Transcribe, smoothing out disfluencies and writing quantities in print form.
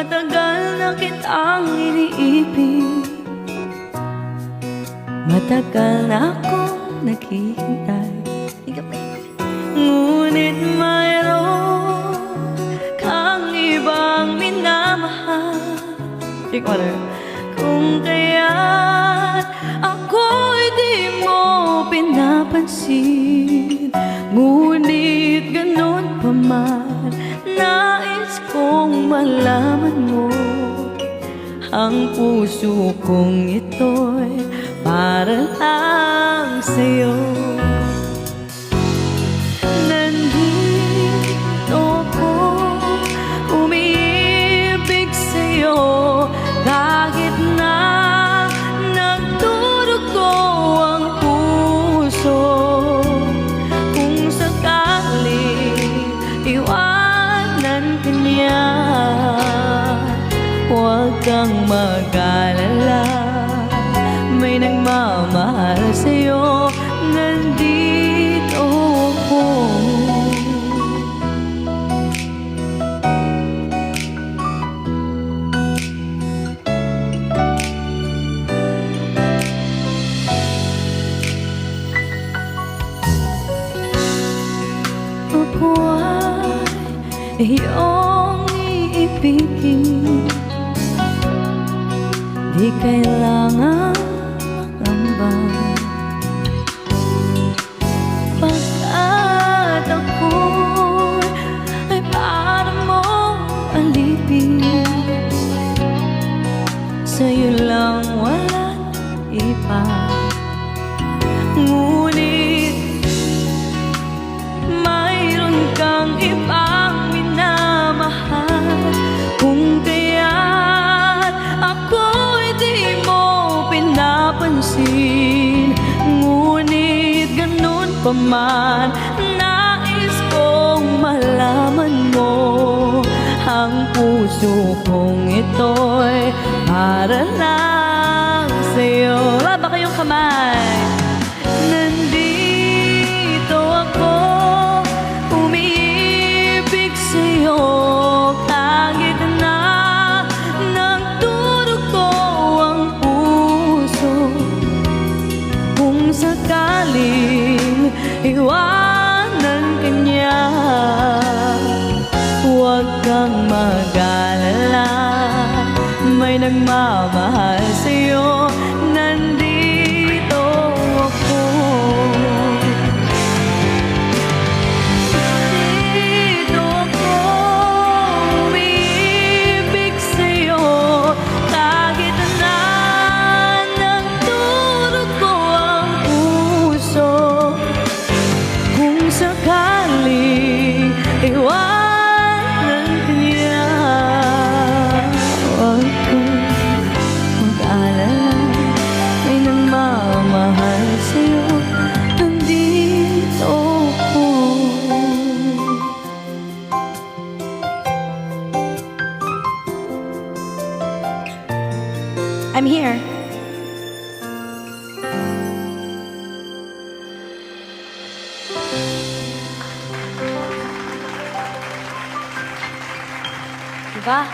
Matagal na kitang iniibig, matagal na akong naghihintay. Ngunit mayroon kang ibang minamahal. Kung kaya't ako'y di mo pinapansin, ngunit ganun pa man, nais kong malaman mo, ang puso kong ito'y para lang sa'yo. Nandito ko, umiibig sa'yo, kahit na nagdudugo ang puso. Kung sakaling iwanan ka niya, huwag kang mag-alala, may nagmamahal sa'yo. Nandito ako. Ako ay iyong iibigin, di kailangan magamba, pagkat ako'y ay para mong alipin. Sa'yo lang walang iba, ngunit mayroon kang ibang minamahal. Kung kaya't ako'y di mo pinapansin, ngunit ganun pa man, nais kong malaman mo, ang puso kong ito'y para lang sa'yo. Wala ba kayong kamay? Nandito ako, umiibig sa'yo, kahit na nagdudugo ang puso. Kung sakaling iwanan ka niya, huwag kang mag-alala, may nagmamahal sa'yo. Nandito ako. Nandito ako, umiibig sa'yo, kahit na nagdudugo ang puso. Kung sakaling iwanan ka niya, huwag kang mag-alala, may nagmamahal sa'yo. Nandito ako. I'm here. Diba?